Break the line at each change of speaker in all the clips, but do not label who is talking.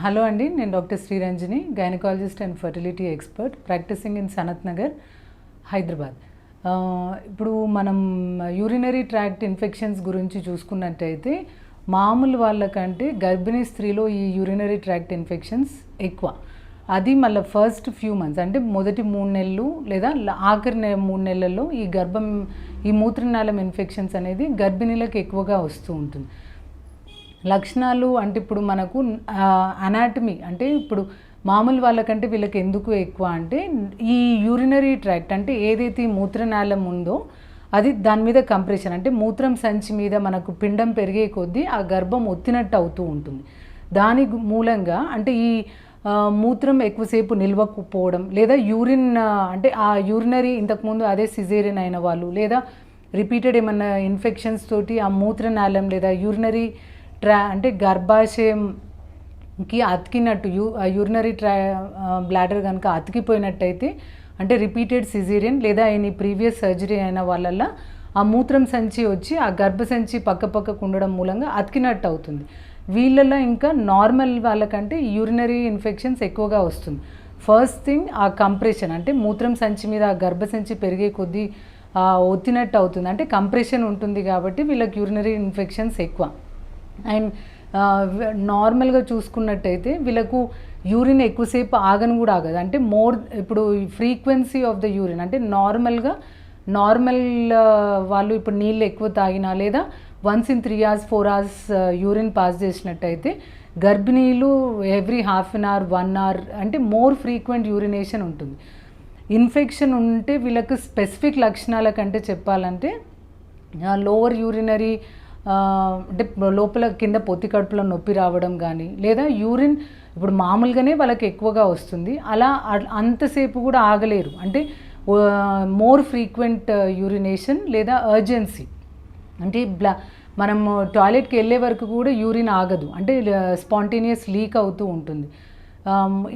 Hello అండి, నేను doctor Sriranjani, gynaecologist and fertility expert, practising in Sanath Nagar, Hyderabad. ఇప్పుడు మనం యూరినరీ ట్రాక్ట్ ఇన్ఫెక్షన్స్ గురించి చూసుకున్నట్టయితే మామూలు వాళ్ళకంటే గర్భిణీ స్త్రీలో ఈ యూరినరీ ట్రాక్ట్ ఇన్ఫెక్షన్స్ ఎక్కువ. అది మళ్ళీ ఫస్ట్ ఫ్యూ మంత్స్ అంటే మొదటి 3 నెలలు లేదా ఆఖరి 3 నెలల్లో ఈ మూత్రనాళం ఇన్ఫెక్షన్స్ అనేది గర్భిణీలకు ఎక్కువగా వస్తూ ఉంటుంది. లక్షణాలు అంటే ఇప్పుడు మనకు అనాటమీ అంటే ఇప్పుడు మామూలు వాళ్ళకంటే వీళ్ళకి ఎందుకు ఎక్కువ అంటే ఈ యూరినరీ ట్రాక్ట్ అంటే ఏదైతే ఈ మూత్రనాళం ఉందో అది దాని మీద కంప్రెషన్ అంటే మూత్రం సంచి మీద మనకు పిండం పెరిగే కొద్దీ ఆ గర్భం ఒత్తినట్టు అవుతూ ఉంటుంది. దాని మూలంగా అంటే ఈ మూత్రం ఎక్కువసేపు నిల్వకపోవడం లేదా యూరిన్ అంటే ఆ యూరినరీ ఇంతకుముందు అదే సిజేరియన్ అయిన వాళ్ళు లేదా రిపీటెడ్ ఏమన్నా ఇన్ఫెక్షన్స్ తోటి ఆ మూత్రనాళం లేదా యూరినరీ అంటే గర్భాశయంకి అతికినట్టు యూరినరీ బ్లాడర్ కనుక అతికిపోయినట్టయితే అంటే రిపీటెడ్ సిజేరియన్ లేదా ఎనీ ప్రీవియస్ సర్జరీ అయిన వాళ్ళల్లో ఆ మూత్రం సంచి వచ్చి ఆ గర్భసంచి పక్కకు ఉండడం మూలంగా అతికినట్టు అవుతుంది. వీళ్ళల్లో ఇంకా నార్మల్ వాళ్ళకంటే యూరినరీ ఇన్ఫెక్షన్స్ ఎక్కువగా వస్తుంది. ఫస్ట్ థింగ్ ఆ కంప్రెషన్ అంటే మూత్రం సంచి మీద ఆ గర్భసంచి పెరిగే కొద్దీ ఒత్తినట్టు అవుతుంది, అంటే కంప్రెషన్ ఉంటుంది కాబట్టి వీళ్ళకి యూరినరీ ఇన్ఫెక్షన్స్ ఎక్కువ. అండ్ నార్మల్గా చూసుకున్నట్టయితే వీళ్ళకు యూరిన్ ఎక్కువసేపు ఆగను కూడా ఆగదు, అంటే ఇప్పుడు ఫ్రీక్వెన్సీ ఆఫ్ ద యూరిన్ అంటే నార్మల్ వాళ్ళు ఇప్పుడు నీళ్ళు ఎక్కువ తాగినా లేదా once in 3 hours 4 hours urine pass చేసినట్టయితే గర్భిణీలు every half an hour 1 hour అంటే మోర్ ఫ్రీక్వెంట్ యూరినేషన్ ఉంటుంది. ఇన్ఫెక్షన్ ఉంటే వీళ్ళకు స్పెసిఫిక్ లక్షణాల కంటే చెప్పాలంటే లోవర్ యూరినరీ అంటే లోపల కింద పొత్తి కడుపులో నొప్పి రావడం కానీ లేదా యూరిన్ ఇప్పుడు మామూలుగానే వాళ్ళకి ఎక్కువగా వస్తుంది, అలా అంతసేపు కూడా ఆగలేరు, అంటే మోర్ ఫ్రీక్వెంట్ యూరినేషన్ లేదా అర్జెన్సీ అంటే మనం టాయిలెట్కి వెళ్ళే వరకు కూడా యూరిన్ ఆగదు, అంటే స్పాంటేనియస్ లీక్ అవుతూ ఉంటుంది.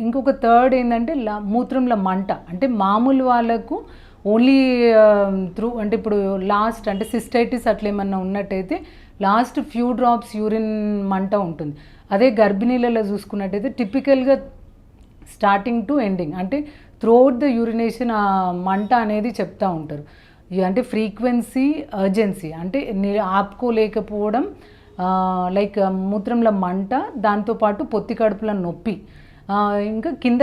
ఇంకొక థర్డ్ ఏంటంటే మూత్రంలో మంట, అంటే మామూలు వాళ్ళకు ఓన్లీ అంటే ఇప్పుడు లాస్ట్ అంటే సిస్టైటిస్ అట్లా ఏమన్నా ఉన్నట్టయితే లాస్ట్ ఫ్యూ డ్రాప్స్ యూరిన్ మంట ఉంటుంది. అదే గర్భిణీలలో చూసుకున్నట్టయితే టిపికల్గా స్టార్టింగ్ టు ఎండింగ్ అంటే త్రూఅవుట్ ద యూరినేషన్ ఆ మంట అనేది చెప్తూ ఉంటారు. అంటే ఫ్రీక్వెన్సీ అర్జెన్సీ అంటే ఆపుకోలేకపోవడం, లైక్ మూత్రంలో మంట, దాంతోపాటు పొత్తి కడుపులో నొప్పి, ఇంకా కింద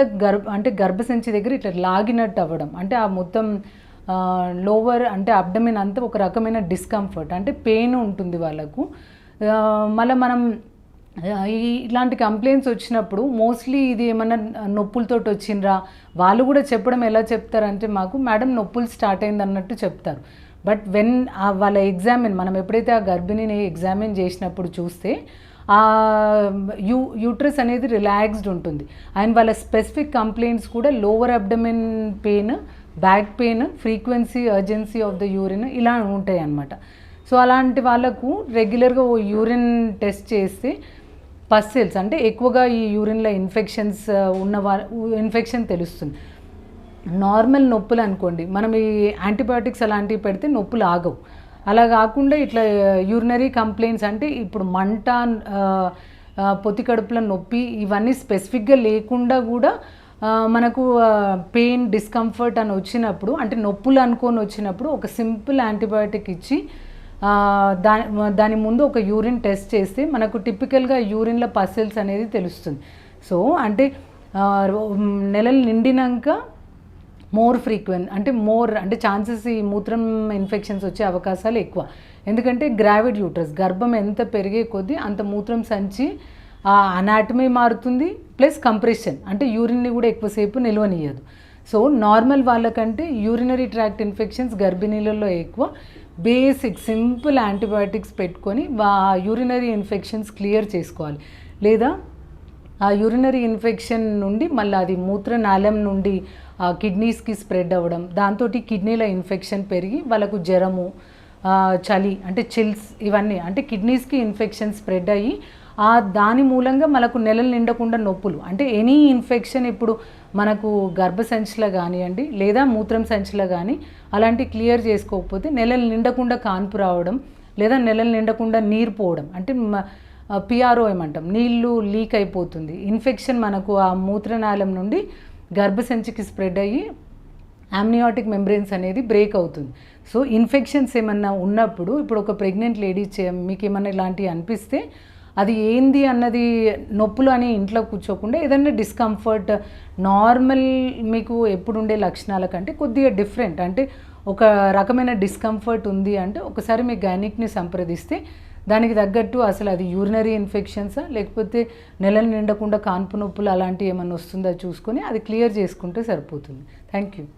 అంటే గర్భసంచి దగ్గర ఇట్లా లాగినట్టు అవ్వడం, అంటే ఆ మొత్తం లోవర్ అంటే అబ్డమిన్ అంతా ఒక రకమైన డిస్కంఫర్ట్ అంటే పెయిన్ ఉంటుంది వాళ్ళకు. మళ్ళీ మనం ఇలాంటి కంప్లైంట్స్ వచ్చినప్పుడు మోస్ట్లీ ఇది ఏమన్నా నొప్పులతో వచ్చిండ్రా వాళ్ళు కూడా చెప్పడం ఎలా చెప్తారంటే మాకు మేడం నొప్పులు స్టార్ట్ అయింది అన్నట్టు చెప్తారు. బట్ వాళ్ళ మనం ఎప్పుడైతే ఆ గర్భిణిని ఎగ్జామిన్ చేసినప్పుడు చూస్తే ఆ యూట్రస్ అనేది రిలాక్స్డ్ ఉంటుంది. అండ్ వాళ్ళ స్పెసిఫిక్ కంప్లైంట్స్ కూడా lower abdomen pain, back pain, frequency urgency of the urine ఇలా ఉంటాయి అన్నమాట. సో అలాంటి వాళ్ళకు రెగ్యులర్గా యూరిన్ టెస్ట్ చేస్తే పస్ సెల్స్ అంటే ఎక్కువగా ఈ యూరిన్లో ఇన్ఫెక్షన్స్ ఇన్ఫెక్షన్ తెలుస్తుంది. నార్మల్ నొప్పులు అనుకోండి, మనం ఈ యాంటీబయాటిక్స్ అలాంటివి పెడితే నొప్పులు ఆగవు. అలా కాకుండా ఇట్లా యూరినరీ కంప్లైంట్స్ అంటే ఇప్పుడు మంట, పొత్తి కడుపులో నొప్పి ఇవన్నీ స్పెసిఫిక్గా లేకుండా కూడా మనకు పెయిన్, డిస్కంఫర్ట్ అని వచ్చినప్పుడు అంటే నొప్పులు అనుకొని వచ్చినప్పుడు ఒక సింపుల్ యాంటీబయాటిక్ ఇచ్చి దాని ముందు ఒక యూరిన్ టెస్ట్ చేస్తే మనకు టిపికల్గా యూరిన్లో పసెల్స్ అనేది తెలుస్తుంది. సో అంటే నెలలు నిండినాక మోర్ ఫ్రీక్వెంట్ అంటే ఛాన్సెస్ ఈ మూత్రం ఇన్ఫెక్షన్స్ వచ్చే అవకాశాలు ఎక్కువ. ఎందుకంటే గ్రావిడ్ యూట్రస్ గర్భం ఎంత పెరిగే కొద్దీ అంత మూత్రం సంచి అనాటమీ మారుతుంది, ప్లస్ కంప్రెషన్ అంటే యూరిన్ని కూడా ఎక్కువసేపు నిల్వనియ్యదు. సో నార్మల్ వాళ్ళకంటే యూరినరీ ట్రాక్ట్ ఇన్ఫెక్షన్స్ గర్భిణీలలో ఎక్కువ. బేసిక్ సింపుల్ యాంటీబయాటిక్స్ పెట్టుకొని యూరినరీ ఇన్ఫెక్షన్స్ క్లియర్ చేసుకోవాలి. లేదా ఆ యూరినరీ ఇన్ఫెక్షన్ నుండి మళ్ళీ అది మూత్రనాళం నుండి కిడ్నీస్కి స్ప్రెడ్ అవ్వడం, దాంతో కిడ్నీల ఇన్ఫెక్షన్ పెరిగి వాళ్ళకు జ్వరము, చలి అంటే చిల్స్ ఇవన్నీ అంటే కిడ్నీస్కి ఇన్ఫెక్షన్ స్ప్రెడ్ అయ్యి దాని మూలంగా మనకు నెలలు నిండకుండా నొప్పులు అంటే ఎనీ ఇన్ఫెక్షన్ ఇప్పుడు మనకు గర్భసంచిలో కానివ్వండి లేదా మూత్రం సంచిలో కానీ అలాంటి క్లియర్ చేసుకోకపోతే నెలలు నిండకుండా కాన్పు రావడం లేదా నెలలు నిండకుండా నీరు పోవడం అంటే పిఆర్ఓఎం అంటాం, నీళ్లు లీక్ అయిపోతుంది, ఇన్ఫెక్షన్ మనకు ఆ మూత్రనాళం నుండి గర్భసంచికి స్ప్రెడ్ అయ్యి ఆమ్నియాటిక్ మెంబ్రెయిన్స్ అనేది బ్రేక్ అవుతుంది. సో ఇన్ఫెక్షన్స్ ఏమన్నా ఉన్నప్పుడు ఇప్పుడు ఒక ప్రెగ్నెంట్ లేడీ మీకు ఏమన్నా ఇలాంటివి అనిపిస్తే అది ఏంది అన్నది నొప్పులు అని ఇంట్లో కూర్చోకుండా ఏదైనా డిస్కంఫర్ట్ నార్మల్ మీకు ఎప్పుడు ఉండే లక్షణాల కంటే కొద్దిగా డిఫరెంట్, అంటే ఒక రకమైన డిస్కంఫర్ట్ ఉంది అంటే ఒకసారి మీ గైనిక్ని సంప్రదిస్తే దానికి తగ్గట్టు అసలు అది యూరినరీ ఇన్ఫెక్షన్సా లేకపోతే నెలలు నిండకుండా కాన్పు నొప్పులు అలాంటివి ఏమైనా వస్తుందా చూసుకొని అది క్లియర్ చేసుకుంటే సరిపోతుంది. Thank you.